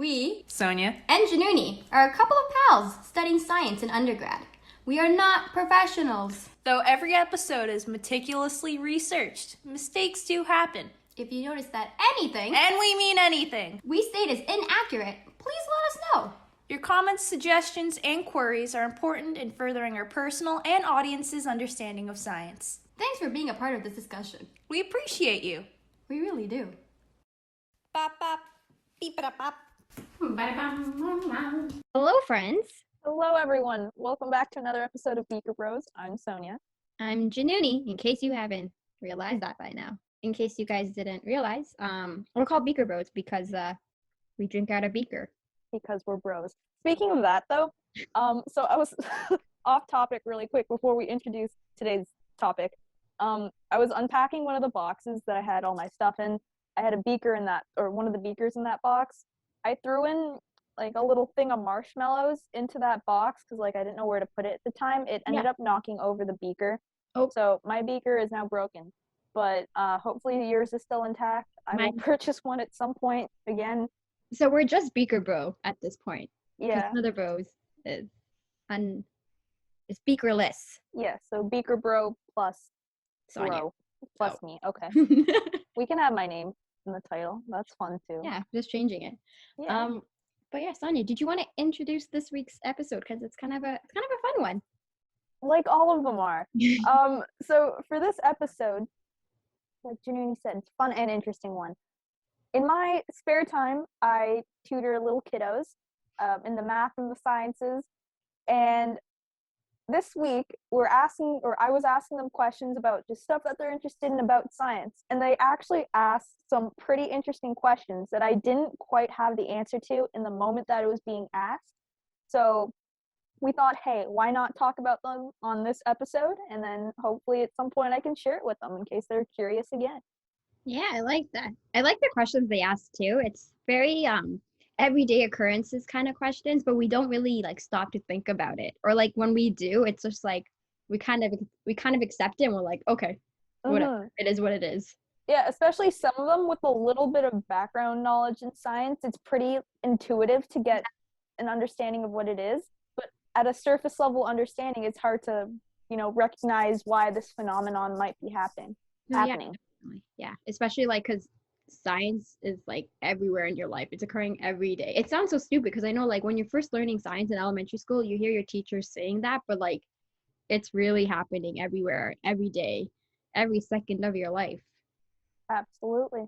We, Sonia. and Januni, are a couple of pals studying science in undergrad. We are not professionals. Though every episode is meticulously researched, mistakes do happen. If you notice that anything, And we mean anything. we state is inaccurate, please let us know. Your comments, suggestions, and queries are important in furthering our personal and audience's understanding of science. Thanks for being a part of this discussion. We appreciate you. We really do. Bop, bop, beep, bop, bop. Hello, friends. Hello, everyone. Welcome back to another episode of Beaker Bros. I'm Sonia. I'm Januni, in case you haven't realized that by now. In case you guys didn't realize, we're called Beaker Bros because we drink out of beaker. Because we're bros. Speaking of that, though, so I was off topic really quick before we introduce today's topic. I was unpacking one of the boxes that I had all my stuff in. I had a beaker in that, or one of the beakers in that box. I threw in like a little thing of marshmallows into that box because like I didn't know where to put it at the time. It ended up knocking over the beaker. Oh. So my beaker is now broken. But hopefully yours is still intact. I will purchase one at some point again. So we're just Beaker Bro at this point. Yeah. Another Bros is beakerless. Yeah, so Beaker Bro plus Sonia. Bro plus me. Okay. We can have my name in the title. That's fun too. Yeah, just changing it. Yeah. But yeah, Sonia, did you want to introduce this week's episode? Because it's kind of a fun one. Like all of them are. So for this episode, like Januni said, it's a fun and interesting one. In my spare time, I tutor little kiddos in the math and the sciences. And this week, I was asking them questions about just stuff that they're interested in about science. And they actually asked some pretty interesting questions that I didn't quite have the answer to in the moment that it was being asked. So we thought, hey, why not talk about them on this episode? And then hopefully at some point I can share it with them in case they're curious again. Yeah, I like that. I like the questions they asked too. It's very everyday occurrences kind of questions, but we don't really like stop to think about it. Or like when we do, it's just like we kind of accept it and we're like, okay, whatever. It is what it is. Yeah, especially some of them with a little bit of background knowledge in science. It's pretty intuitive to get an understanding of what it is. But at a surface level understanding, it's hard to, recognize why this phenomenon might be happening. Yeah, especially like because science is like everywhere in your life. It's occurring every day. It sounds so stupid because I know like when you're first learning science in elementary school, you hear your teachers saying that, but like it's really happening everywhere, every day, every second of your life. Absolutely.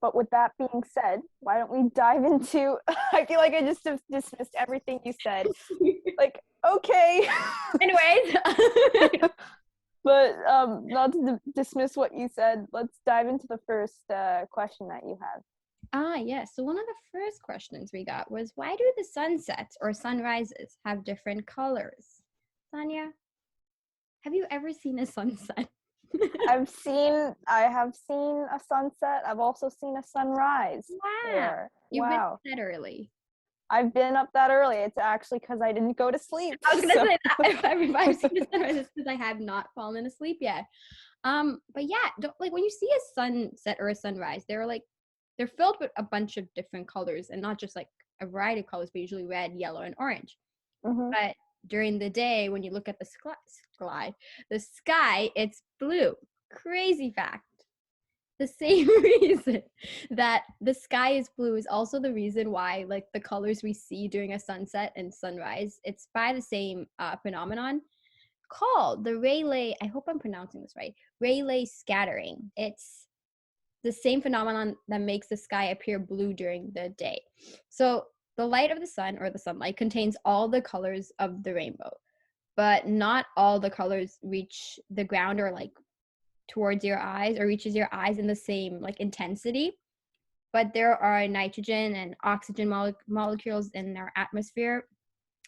But with that being said, why don't we dive into, I feel like I just dismissed everything you said. Like, okay. Anyways. But not to dismiss what you said, let's dive into the first question that you have. Yes. So one of the first questions we got was, why do the sunsets or sunrises have different colors? Sonia, have you ever seen a sunset? I have seen a sunset. I've also seen a sunrise. Wow. You've been up that early. I've been up that early. It's actually because I didn't go to sleep. I was gonna say that if I've seen a sunrise, it's because I have not fallen asleep yet. But yeah, like when you see a sunset or a sunrise, they're filled with a bunch of different colors, and not just like a variety of colors, but usually red, yellow, and orange. Mm-hmm. But during the day, when you look at the sky, it's blue. Crazy fact. The same reason that the sky is blue is also the reason why like the colors we see during a sunset and sunrise, it's by the same phenomenon called the Rayleigh, I hope I'm pronouncing this right, Rayleigh scattering. It's the same phenomenon that makes the sky appear blue during the day. So the light of the sun or the sunlight contains all the colors of the rainbow, but not all the colors reach the ground or like towards your eyes or reaches your eyes in the same like intensity. But there are nitrogen and oxygen molecules in our atmosphere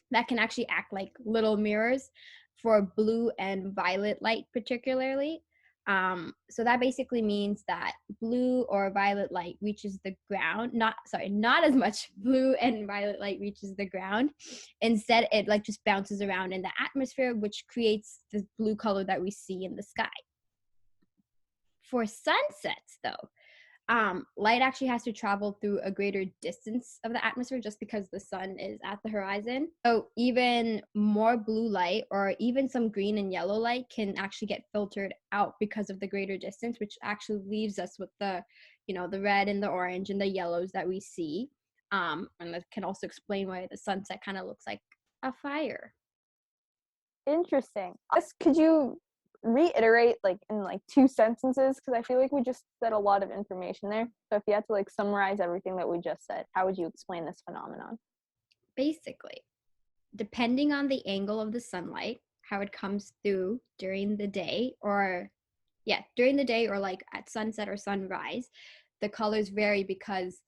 that can actually act like little mirrors for blue and violet light particularly. So that basically means that blue or violet light reaches the ground, not as much blue and violet light reaches the ground. Instead, it like just bounces around in the atmosphere, which creates the blue color that we see in the sky. For sunsets, though, light actually has to travel through a greater distance of the atmosphere just because the sun is at the horizon. So even more blue light or even some green and yellow light can actually get filtered out because of the greater distance, which actually leaves us with the, the red and the orange and the yellows that we see. And that can also explain why the sunset kind of looks like a fire. Interesting. Could you reiterate like in like 2 sentences, because I feel like we just said a lot of information there. So if you had to like summarize everything that we just said, how would you explain this phenomenon? Basically, depending on the angle of the sunlight, how it comes through during the day or like at sunset or sunrise, the colors vary because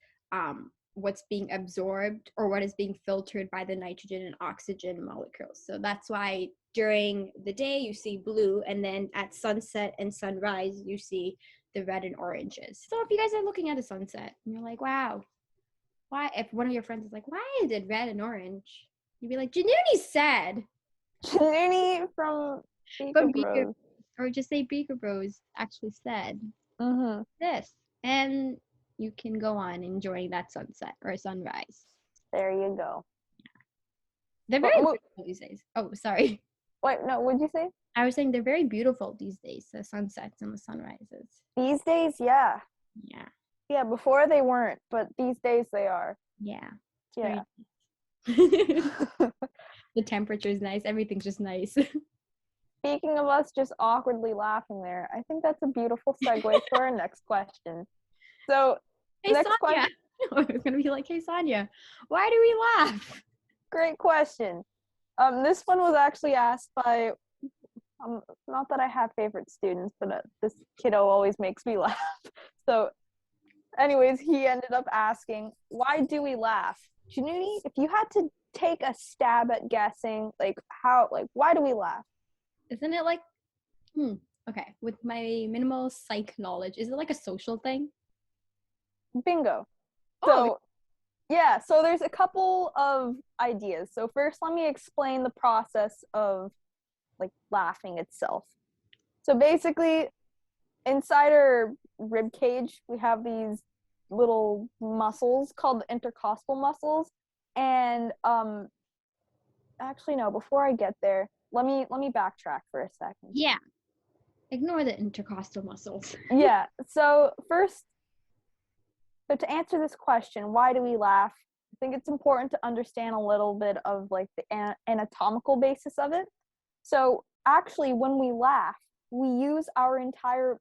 what's being absorbed or what is being filtered by the nitrogen and oxygen molecules. So that's why during the day you see blue, and then at sunset and sunrise you see the red and oranges. So if you guys are looking at a sunset and you're like, wow, why, if one of your friends is like, why is it red and orange? You'd be like, Januni said. Januni from Beaker Bros. Or just say Beaker Bros actually said this. And you can go on enjoying that sunset or sunrise. There you go. They're very beautiful these days. Oh, sorry. Wait, no, what'd you say? I was saying they're very beautiful these days, the sunsets and the sunrises. These days, yeah. Yeah. Yeah, before they weren't, but these days they are. Yeah. Yeah. The temperature's nice. Everything's just nice. Speaking of us just awkwardly laughing there, I think that's a beautiful segue for our next question. So, hey, next question. It's going to be like, hey, Sonia, why do we laugh? Great question. This one was actually asked by, not that I have favorite students, but this kiddo always makes me laugh. So, anyways, he ended up asking, why do we laugh? Januni, if you had to take a stab at guessing, why do we laugh? Isn't it like, okay, with my minimal psych knowledge, is it like a social thing? Bingo. So, yeah, so there's a couple of ideas. So first, let me explain the process of, like, laughing itself. So basically, inside our rib cage, we have these little muscles called the intercostal muscles. And, actually, no, before I get there, let me backtrack for a second. Yeah. Ignore the intercostal muscles. Yeah. So first, to answer this question, why do we laugh? I think it's important to understand a little bit of like the anatomical basis of it. So actually, when we laugh, we use our entire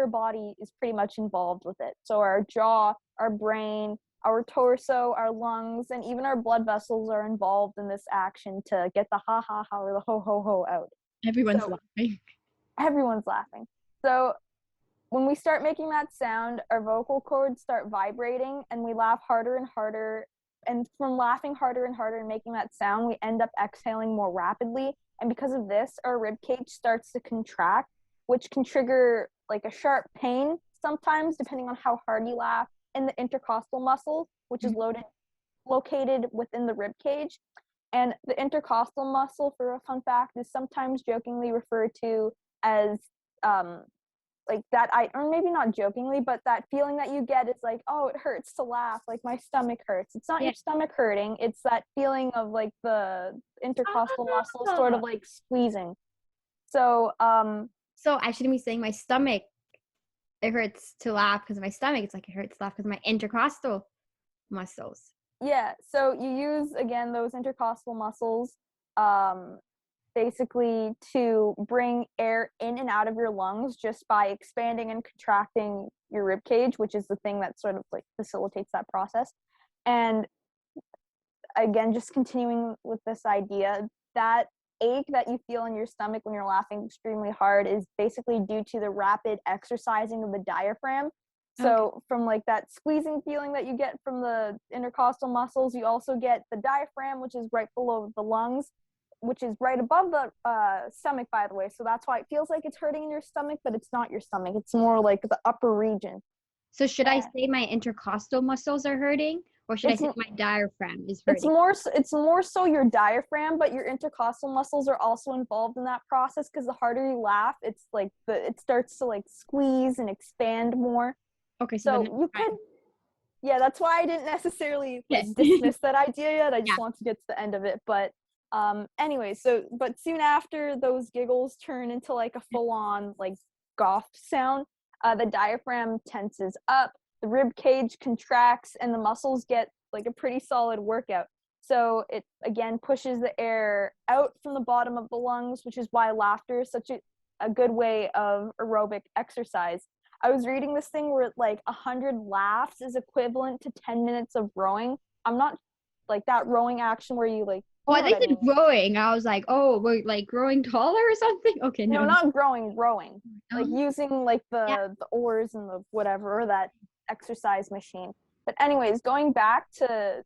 body is pretty much involved with it. So our jaw, our brain, our torso, our lungs, and even our blood vessels are involved in this action to get the ha ha ha or the ho ho ho out. Everyone's laughing. Everyone's laughing. So when we start making that sound, our vocal cords start vibrating and we laugh harder and harder. And from laughing harder and harder and making that sound, we end up exhaling more rapidly. And because of this, our rib cage starts to contract, which can trigger like a sharp pain sometimes, depending on how hard you laugh, in the intercostal muscle, which is located within the rib cage. And the intercostal muscle, for a fun fact, is sometimes jokingly referred to as like that, or maybe not jokingly, but that feeling that you get is like, oh, it hurts to laugh, like my stomach hurts. It's not your stomach hurting, it's that feeling of like the intercostal muscle sort of like squeezing. So I shouldn't be saying my stomach, it hurts to laugh because of my stomach. It's like it hurts to laugh because of my intercostal muscles. Yeah, so you use, again, those intercostal muscles basically to bring air in and out of your lungs just by expanding and contracting your rib cage, which is the thing that sort of like facilitates that process. And again, just continuing with this idea, that ache that you feel in your stomach when you're laughing extremely hard is basically due to the rapid exercising of the diaphragm. So from like that squeezing feeling that you get from the intercostal muscles, you also get the diaphragm, which is right below the lungs, which is right above the stomach, by the way. So that's why it feels like it's hurting in your stomach, but it's not your stomach. It's more like the upper region. So should I say my intercostal muscles are hurting? Or should I say my diaphragm is hurting? It's more so your diaphragm, but your intercostal muscles are also involved in that process, because the harder you laugh, it's like it starts to like squeeze and expand more. Okay, so So then you could, yeah, that's why I didn't necessarily like yes. dismiss that idea yet. I Yeah. just want to get to the end of it. But anyway, but soon after those giggles turn into like a full-on like goth sound, the diaphragm tenses up, the rib cage contracts, and the muscles get like a pretty solid workout. So it again pushes the air out from the bottom of the lungs, which is why laughter is such a good way of aerobic exercise. I was reading this thing where like 100 laughs is equivalent to 10 minutes of rowing. I'm not like that rowing action where you like, Oh, you I know what think I it's mean. growing. I was like, oh, we're like growing taller or something. Okay, No, no. not growing, rowing. Like Um, using like yeah. the oars and the whatever, or that exercise machine. But anyways, going back to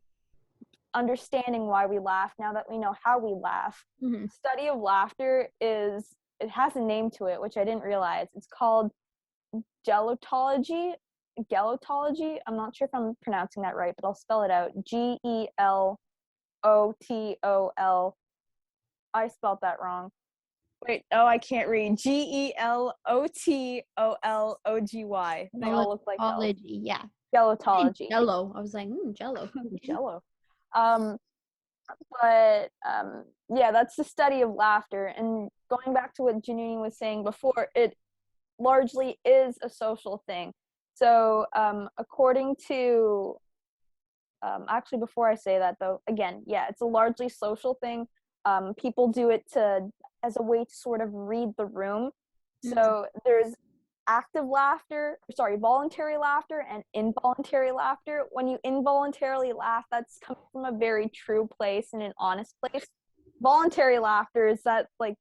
understanding why we laugh now that we know how we laugh. Mhm. Study of laughter is, it has a name to it, which I didn't realize. It's called gelotology. Gelotology. I'm not sure if I'm pronouncing that right, but I'll spell it out. Gelotol. I spelled that wrong. Wait, oh, I can't read. Gelotology. They all look like L's. Gelotology, yeah. Gelotology. Jello. I was like, Jello. Jello. Um, but yeah, that's the study of laughter. And going back to what Januni was saying before, it largely is a social thing. So according to actually, before I say that though, again, yeah, it's a largely social thing. People do it to as a way to sort of read the room. So there's active laughter, sorry, voluntary laughter and involuntary laughter. When you involuntarily laugh, that's coming from a very true place and an honest place. Voluntary laughter is that like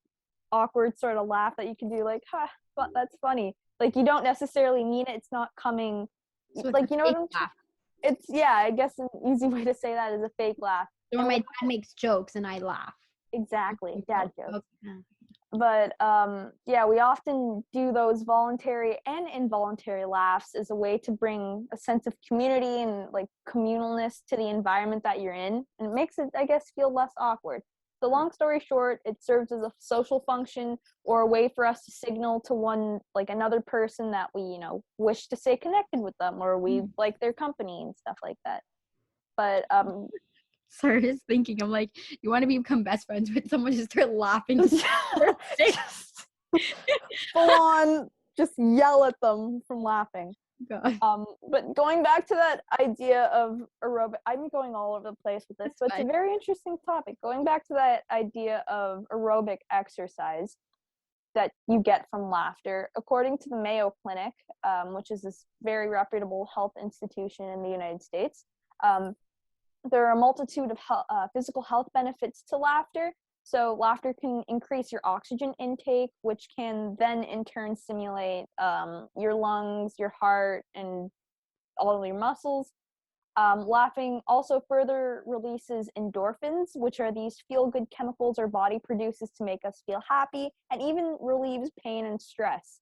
awkward sort of laugh that you can do, like, huh, but that's funny. Like you don't necessarily mean it. It's not coming, So it's a like, you know what fake I'm laugh. it's, yeah, I guess an easy way to say that is a fake laugh. Or And my like, dad makes jokes and I laugh. exactly, dad jokes. Okay. But yeah, we often do those voluntary and involuntary laughs as a way to bring a sense of community and like communalness to the environment that you're in, and it makes it, I guess, feel less awkward. So long story short, it serves as a social function or a way for us to signal to one, like another person, that we, you know, wish to stay connected with them, or we like their company and stuff like that. But Sorry, I was thinking, I'm like, you want to become best friends with someone, just start laughing. just full on just yell at them from laughing. God, But going back to that idea of aerobic, I'm going all over the place with this, that's but it's fine. a very interesting topic. Going back to that idea of aerobic exercise that you get from laughter, according to the Mayo Clinic, which is this very reputable health institution in the United States, there are a multitude of physical health benefits to laughter. So laughter can increase your oxygen intake, which can then in turn stimulate your lungs, your heart, and all of your muscles. Laughing also further releases endorphins, which are these feel-good chemicals our body produces to make us feel happy, and even relieves pain and stress.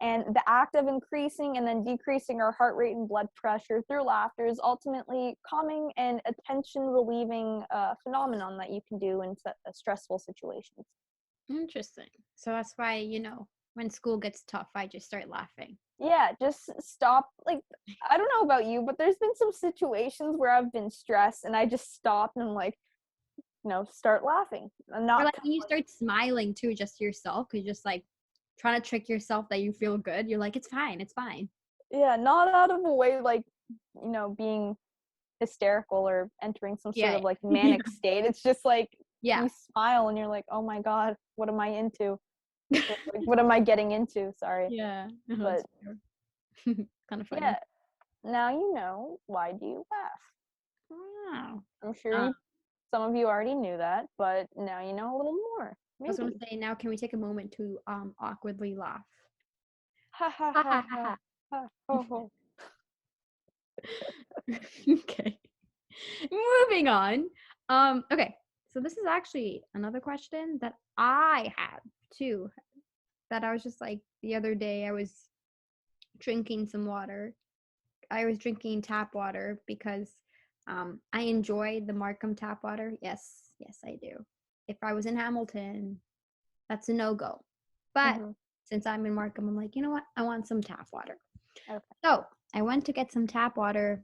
And the act of increasing and then decreasing our heart rate and blood pressure through laughter is ultimately calming and attention relieving phenomenon that you can do in stressful situations. Interesting. So that's why, when school gets tough, I just start laughing. Yeah, just stop. Like, I don't know about you, but there's been some situations where I've been stressed and I just stop and like, start laughing. I'm Or not like when you start smiling too, just to yourself, because you're just like trying to trick yourself that you feel good. You're like, it's fine, it's fine. yeah, not out of a way like, being hysterical or entering some sort of like manic state. It's just like Yeah. you smile and you're like, oh my god, what am I into? Like, what am I getting into? Sorry. Yeah. But Kind of funny. yeah, now you know why do you laugh. Wow. I'm sure some of you already knew that, but now you know a little more. I was Maybe. gonna say, now can we take a moment to awkwardly laugh? Ha ha Ha ha ha ha ha. ha. Ha, ho, ho. Okay. Moving on. Okay. So this is actually another question that I had too. That I was just like the other day I was drinking some water. I was drinking tap water because I enjoy the Markham tap water. Yes, yes, I do. If I was in Hamilton, that's a no-go. But Mhm. since I'm in Markham, I'm like, you know what? I want some tap water. Okay. So I went to get some tap water.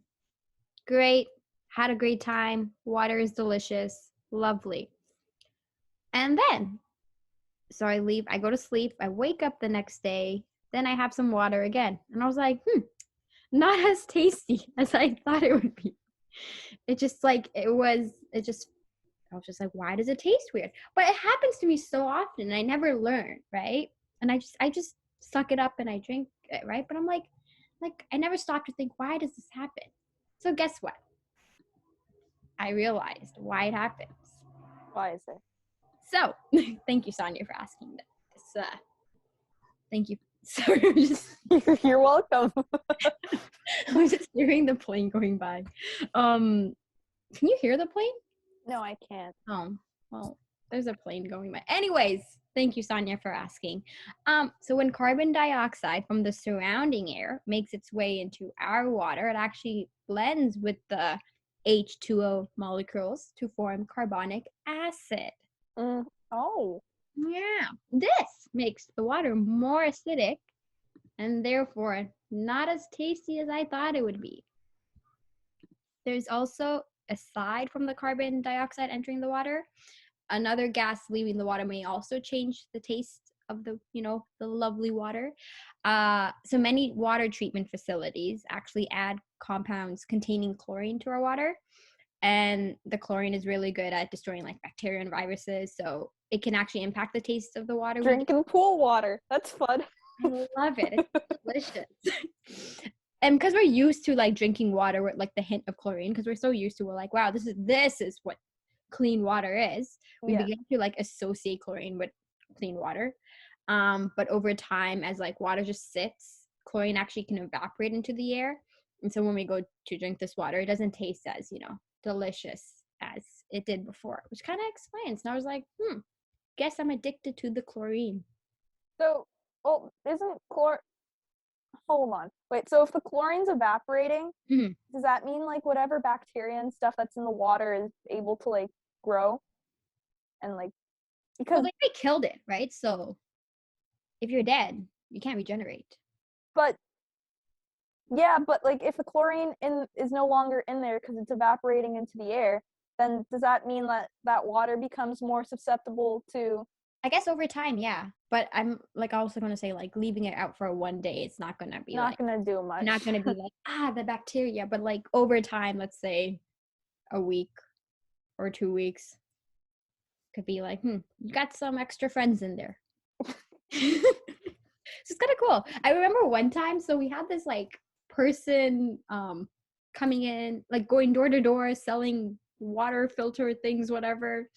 Great. Had a great time. Water is delicious. Lovely. And then, so I leave, I go to sleep. I wake up the next day. Then I have some water again. And I was like, not as tasty as I thought it would be. It just like, I was just like, why does it taste weird? But it happens to me so often and I never learn, right? And I just suck it up and I drink it, right? But I'm like I never stopped to think, why does this happen? So guess what? I realized why it happens. Why is it? So thank you, Sonia, for asking this. Thank you. Sorry, I'm just You're welcome. I'm just hearing the plane going by. Can you hear the plane? No, I can't. Oh, well, there's a plane going by. Anyways, thank you, Sonia, for asking. So when carbon dioxide from the surrounding air makes its way into our water, it actually blends with the H2O molecules to form carbonic acid. Oh. Yeah, this makes the water more acidic and therefore not as tasty as I thought it would be. There's also, aside from the carbon dioxide entering the water, another gas leaving the water may also change the taste of the lovely water. So many water treatment facilities actually add compounds containing chlorine to our water, and the chlorine is really good at destroying like bacteria and viruses, so it can actually impact the taste of the water. Drinking pool water. That's fun. I love it. It's delicious. And because we're used to like drinking water with like the hint of chlorine, because we're so used to, we're like, wow, this is what clean water is. We begin to like associate chlorine with clean water. But over time, as like water just sits, chlorine actually can evaporate into the air. And so when we go to drink this water, it doesn't taste as, delicious as it did before, which kind of explains. And I was like, guess I'm addicted to the chlorine. So, well, isn't hold on. Wait, so if the chlorine's evaporating, does that mean like whatever bacteria and stuff that's in the water is able to like grow? And like, because they killed it, right? So if you're dead, you can't regenerate. But yeah, but like if the chlorine is no longer in there because it's evaporating into the air, then does that mean that water becomes more susceptible to? I guess over time, yeah. But I'm like also gonna say like leaving it out for one day, it's not gonna be gonna do much. Not gonna be like the bacteria, but like over time, let's say a week or 2 weeks, could be like, you got some extra friends in there. It's kind of cool. I remember one time, so we had this like person coming in, like going door to door selling water filter things, whatever,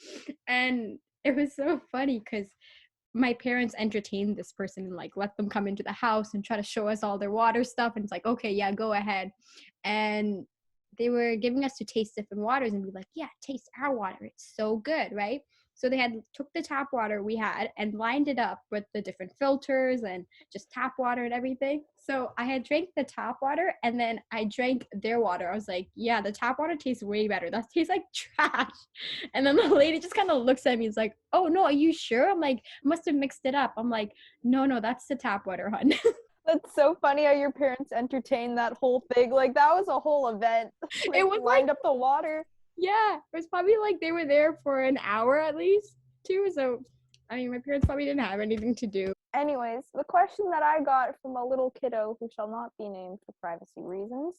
and it was so funny because my parents entertained this person and like let them come into the house and try to show us all their water stuff, and it's like, okay, yeah, go ahead. And they were giving us to taste different waters and be like, yeah, taste our water, it's so good, right? So they had took the tap water we had and lined it up with the different filters and just tap water and everything. So I had drank the tap water and then I drank their water. I was like, yeah, the tap water tastes way better. That tastes like trash. And then the lady just kind of looks at me and is like, oh no, are you sure? I'm like, must have mixed it up. I'm like, no, that's the tap water, hun. That's so funny how your parents entertained that whole thing. Like that was a whole event. It was lined up the water. Yeah, it was probably like they were there for an hour at least, too. So, I mean, my parents probably didn't have anything to do. Anyways, the question that I got from a little kiddo who shall not be named for privacy reasons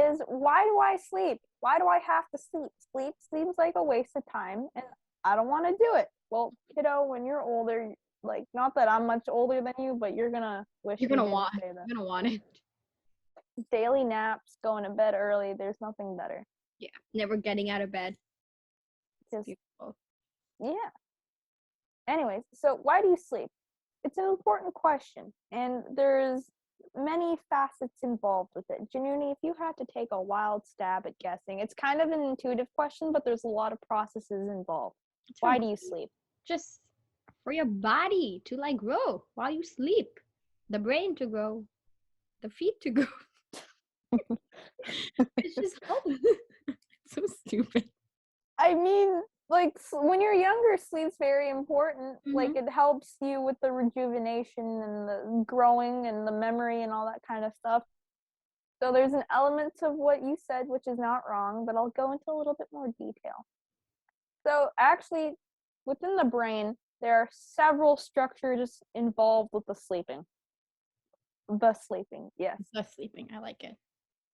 is, why do I sleep? Why do I have to sleep? Sleep seems like a waste of time, and I don't want to do it. Well, kiddo, when you're older, like, not that I'm much older than you, but you're gonna wish You're gonna want it. Daily naps, going to bed early, there's nothing better. Yeah, never getting out of bed. It's beautiful. Yeah. Anyways, so why do you sleep? It's an important question, and there's many facets involved with it. Januni, if you had to take a wild stab at guessing, it's kind of an intuitive question, but there's a lot of processes involved. Why do you sleep? Just for your body to like grow while you sleep, the brain to grow, the feet to grow. It's just so stupid. I mean, like, when you're younger, sleep's very important. Like, it helps you with the rejuvenation and the growing and the memory and all that kind of stuff. So there's an element of what you said, which is not wrong, but I'll go into a little bit more detail. So actually, within the brain, there are several structures involved with the sleeping. The sleeping, yes. The sleeping. I like it.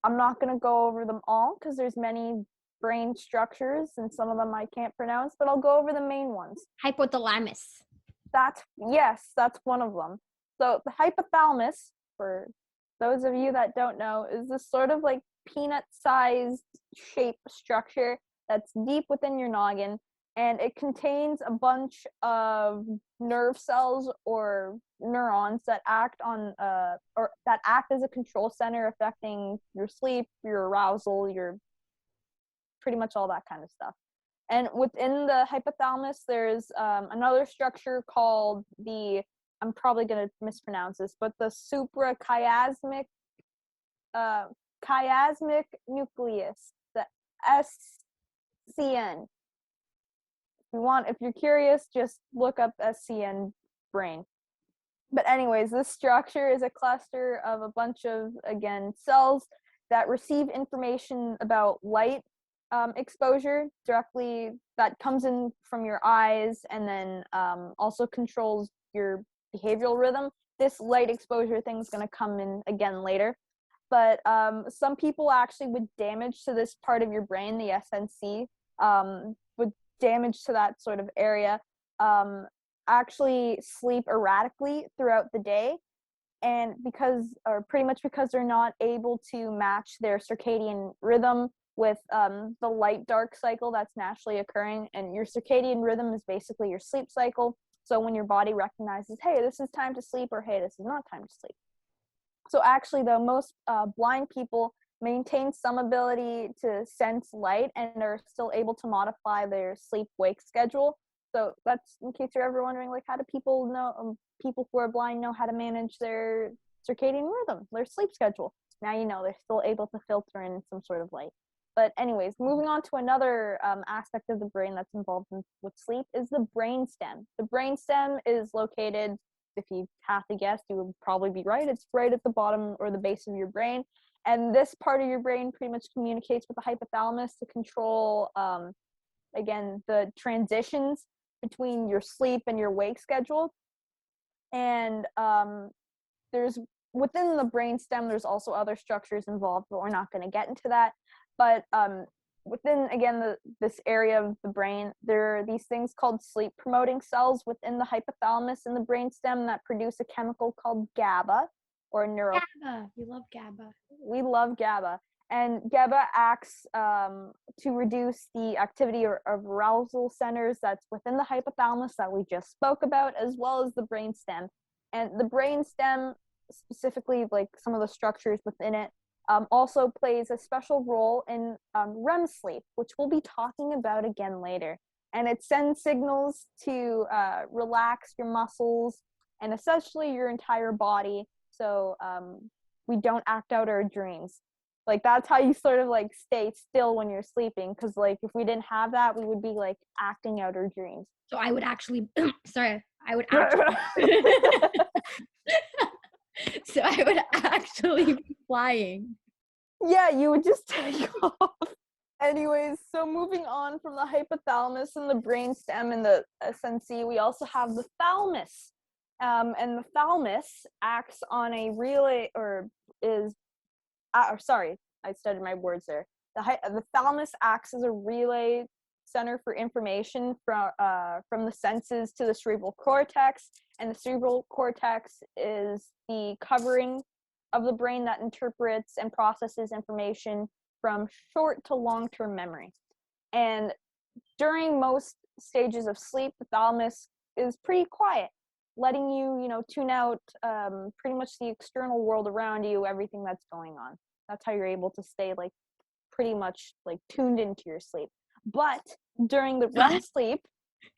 I'm not going to go over them all because there's many brain structures and some of them I can't pronounce, but I'll go over the main ones. Hypothalamus. That's one of them. So the hypothalamus, for those of you that don't know, is this sort of like peanut-sized shape structure that's deep within your noggin, and it contains a bunch of nerve cells or neurons that act on or that act as a control center affecting your sleep, your arousal, your pretty much all that kind of stuff. And within the hypothalamus, there's another structure called I'm probably going to mispronounce this, but the suprachiasmatic chiasmic nucleus, the SCN. If you're curious, just look up SCN brain. But anyways, this structure is a cluster of a bunch of, again, cells that receive information about light exposure directly that comes in from your eyes, and then also controls your behavioral rhythm. This light exposure thing is going to come in again later. But some people actually with damage to this part of your brain, the SNC, with damage to that sort of area, actually sleep erratically throughout the day, and pretty much because they're not able to match their circadian rhythm with the light dark cycle that's naturally occurring. And your circadian rhythm is basically your sleep cycle. So when your body recognizes, hey, this is time to sleep, or hey, this is not time to sleep. So actually, though, most blind people maintain some ability to sense light and are still able to modify their sleep-wake schedule. So that's, in case you're ever wondering, like, how do people know, people who are blind know how to manage their circadian rhythm, their sleep schedule? Now you know, they're still able to filter in some sort of light. But anyways, moving on to another aspect of the brain that's involved with sleep is the brainstem. The brainstem is located, if you have to guess, you would probably be right. It's right at the bottom or the base of your brain. And this part of your brain pretty much communicates with the hypothalamus to control, again, the transitions between your sleep and your wake schedule. And there's within the brainstem, there's also other structures involved, but we're not going to get into that. But within, again, this area of the brain, there are these things called sleep-promoting cells within the hypothalamus and the brainstem that produce a chemical called GABA, or GABA. You love GABA. We love GABA. And GABA acts to reduce the activity of arousal centers that's within the hypothalamus that we just spoke about, as well as the brainstem. And the brainstem, specifically, like some of the structures within it, also plays a special role in REM sleep, which we'll be talking about again later. And it sends signals to relax your muscles and essentially your entire body, so we don't act out our dreams. Like, that's how you sort of like stay still when you're sleeping, because like if we didn't have that, we would be like acting out our dreams. So I would actually I would actually so I would actually be flying. Yeah, you would just take off. Anyways, so moving on from the hypothalamus and the brainstem and the SNC, we also have the thalamus. And the thalamus acts on a relay, sorry, I studied my words there. The thalamus acts as a relay center for information from the senses to the cerebral cortex, and the cerebral cortex is the covering of the brain that interprets and processes information from short to long-term memory. And during most stages of sleep, the thalamus is pretty quiet, letting you, tune out pretty much the external world around you, everything that's going on. That's how you're able to stay like pretty much like tuned into your sleep. But during the REM sleep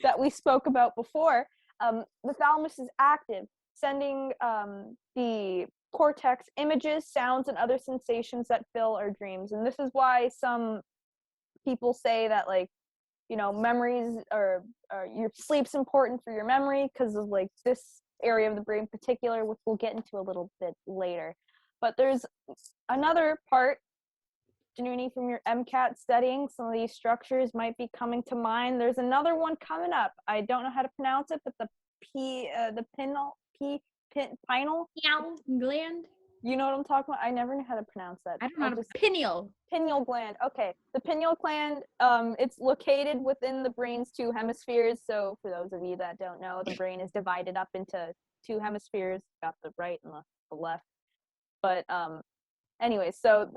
that we spoke about before, the thalamus is active, sending the cortex images, sounds, and other sensations that fill our dreams. And this is why some people say that, like, memories or your sleep's important for your memory, because of like this area of the brain in particular, which we'll get into a little bit later. But there's another part, Januni, from your MCAT studying. Some of these structures might be coming to mind. There's another one coming up. I don't know how to pronounce it, but the pineal gland. You know what I'm talking about? I never knew how to pronounce that. I don't know how to pineal. Pineal gland. Okay. The pineal gland, it's located within the brain's two hemispheres. So for those of you that don't know, the brain is divided up into two hemispheres, got the right and the left. But anyway, so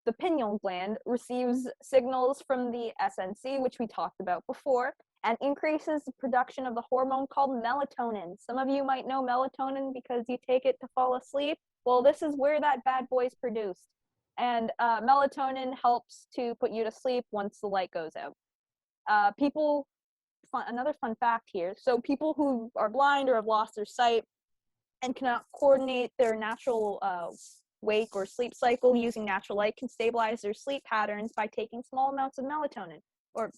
the pineal gland receives signals from the SNC, which we talked about before, and increases the production of the hormone called melatonin. Some of you might know melatonin because you take it to fall asleep. Well, this is where that bad boy is produced. And melatonin helps to put you to sleep once the light goes out. Another fun fact here. So people who are blind or have lost their sight and cannot coordinate their natural wake or sleep cycle using natural light can stabilize their sleep patterns by taking small amounts of melatonin. Or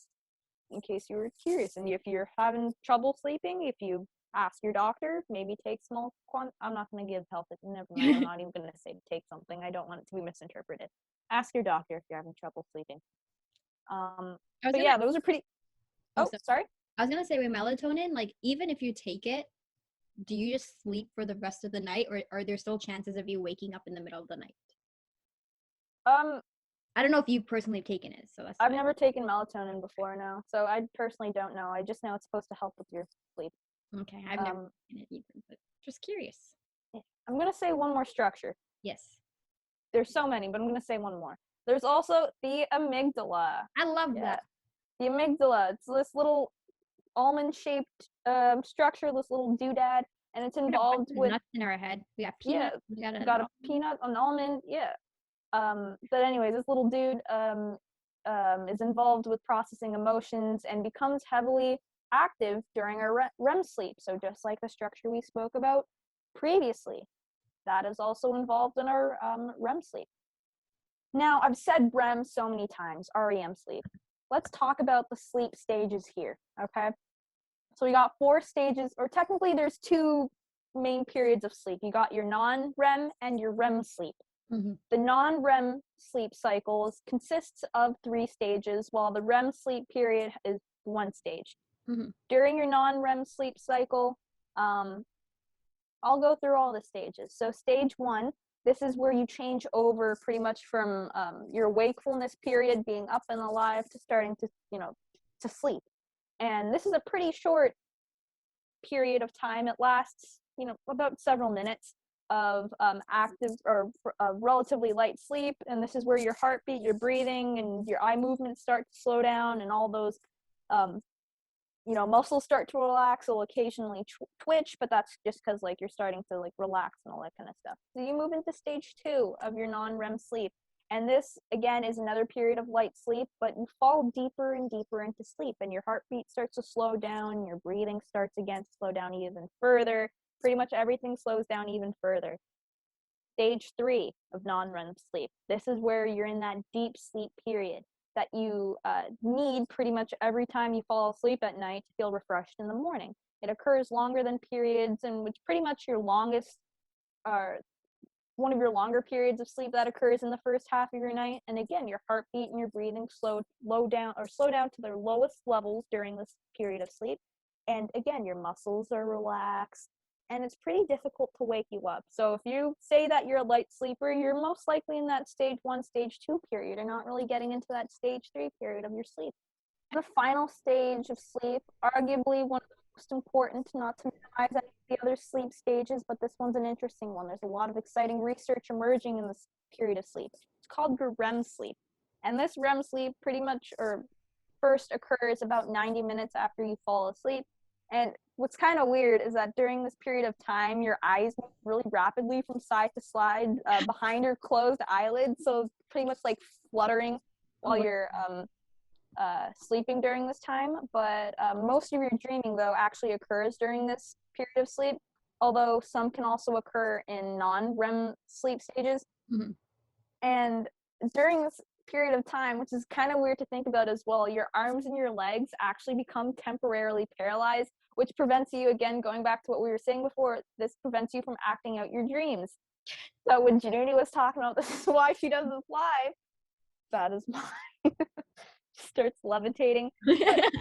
in case you were curious, and if you're having trouble sleeping, if you ask your doctor, maybe take small I'm not going to give health, never mind, I'm not even going to say take something, I don't want it to be misinterpreted. Ask your doctor if you're having trouble sleeping. Those are pretty. Sorry? I was going to say with melatonin, like even if you take it, do you just sleep for the rest of the night, or are there still chances of you waking up in the middle of the night? I don't know if you personally have taken it, so that's I've never taken melatonin before, no. So I personally don't know. I just know it's supposed to help with your sleep. Okay, I've never taken it either, but just curious. Yeah. I'm going to say one more structure. Yes. There's so many, but I'm going to say one more. There's also the amygdala. I love that. The amygdala. It's this little almond-shaped structure, this little doodad, and it's involved with nuts in our head. We got peanuts. Yeah, we got a peanut, an almond. Yeah. But anyways, this little dude is involved with processing emotions and becomes heavily active during our REM sleep. So just like the structure we spoke about previously, that is also involved in our REM sleep. Now, I've said REM so many times, REM sleep. Let's talk about the sleep stages here, okay? So we got 4 stages, or technically there's 2 main periods of sleep. You got your non-REM and your REM sleep. Mm-hmm. The non-REM sleep cycles consists of 3 stages, while the REM sleep period is 1 stage. Mm-hmm. During your non-REM sleep cycle, I'll go through all the stages. So stage 1, this is where you change over pretty much from your wakefulness period, being up and alive, to starting to, to sleep. And this is a pretty short period of time. It lasts, about several minutes of active or relatively light sleep. And this is where your heartbeat, your breathing, and your eye movements start to slow down, and all those muscles start to relax. Will occasionally twitch, but that's just because you're starting to relax and all that kind of stuff. So you move into stage 2 of your non-REM sleep, and this again is another period of light sleep, but you fall deeper and deeper into sleep, and your heartbeat starts to slow down, your breathing starts again to slow down even further. Pretty much everything slows down even further. Stage 3 of non-REM sleep. This is where you're in that deep sleep period that you need pretty much every time you fall asleep at night to feel refreshed in the morning. It occurs longer than periods, and which pretty much your longest, one of your longer periods of sleep that occurs in the first half of your night. And again, your heartbeat and your breathing slow down to their lowest levels during this period of sleep. And again, your muscles are relaxed, and it's pretty difficult to wake you up. So if you say that you're a light sleeper, you're most likely in that stage 1, stage 2 period, and not really getting into that stage 3 period of your sleep. The final stage of sleep, arguably one of the most important, not to minimize any of the other sleep stages, but this one's an interesting one. There's a lot of exciting research emerging in this period of sleep. It's called your REM sleep. And this REM sleep pretty much first occurs about 90 minutes after you fall asleep. And what's kind of weird is that during this period of time, your eyes move really rapidly from side to side behind your closed eyelids. So it's pretty much like fluttering while you're sleeping during this time. But most of your dreaming, though, actually occurs during this period of sleep, although some can also occur in non-REM sleep stages. Mm-hmm. And during this period of time, which is kind of weird to think about as well, your arms and your legs actually become temporarily paralyzed, which prevents you, again, going back to what we were saying before, this prevents you from acting out your dreams. So when Januni was talking about this is why she does this live, that is mine. She starts levitating. It's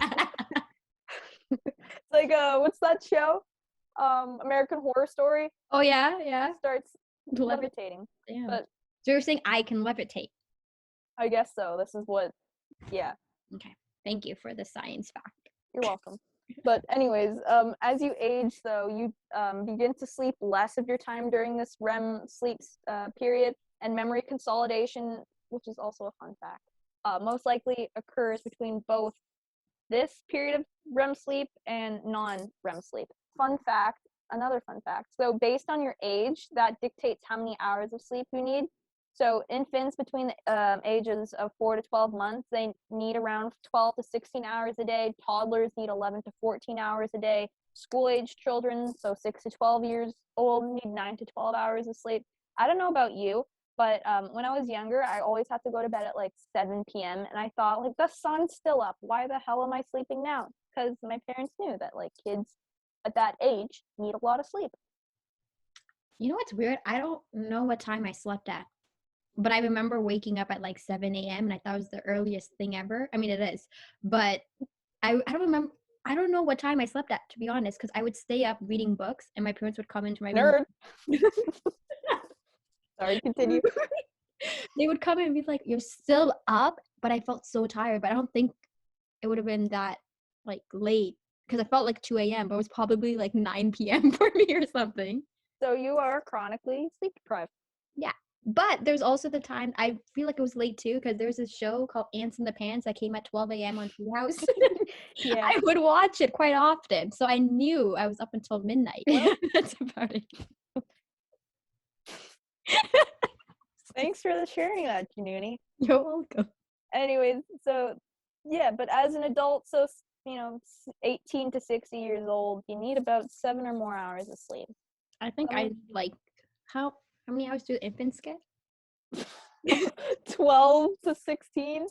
like what's that show? American Horror Story. Oh yeah. Starts levitating. Damn. But So you're saying I can levitate? I guess so. This is what. Yeah. Okay. Thank you for the science fact. You're welcome. But anyways, as you age, though, you begin to sleep less of your time during this REM sleep period, and memory consolidation, which is also a fun fact, most likely occurs between both this period of REM sleep and non-REM sleep. Fun fact, another fun fact. So based on your age, that dictates how many hours of sleep you need. So infants between the ages of 4 to 12 months, they need around 12 to 16 hours a day. Toddlers need 11 to 14 hours a day. School-age children, so 6 to 12 years old, need 9 to 12 hours of sleep. I don't know about you, but when I was younger, I always had to go to bed at like 7 p.m. And I thought, like, the sun's still up. Why the hell am I sleeping now? Because my parents knew that, like, kids at that age need a lot of sleep. You know what's weird? I don't know what time I slept at. But I remember waking up at like 7 a.m. and I thought it was the earliest thing ever. I mean, it is. But I don't remember. I don't know what time I slept at, to be honest, because I would stay up reading books and my parents would come into my room. Nerd. Sorry, continue. They would come in and be like, "You're still up?" But I felt so tired. But I don't think it would have been that like late because I felt like 2 a.m. But it was probably like 9 p.m. for me or something. So you are chronically sleep deprived. Yeah. But there's also the time I feel like it was late too because there's this show called Ants in the Pants that came at 12 a.m. on Treehouse. Yeah. I would watch it quite often, so I knew I was up until midnight. Well, that's about it. Thanks for sharing that, Januni. You're welcome. Anyways, so yeah, but as an adult, so 18 to 60 years old, you need about 7 or more hours of sleep. I think I like how many hours do infants get? 12 to 16.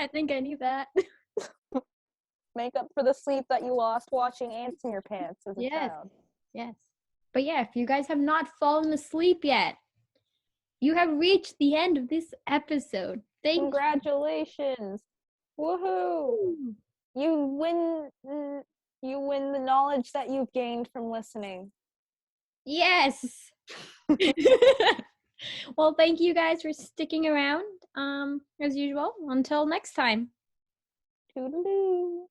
I think I need that. Make up for the sleep that you lost watching Ants in Your Pants as a child. Yes. But yeah, if you guys have not fallen asleep yet, you have reached the end of this episode. Congratulations. Woohoo. You win the knowledge that you've gained from listening. Yes. Well, thank you guys for sticking around. As usual, until next time. Toodaloo.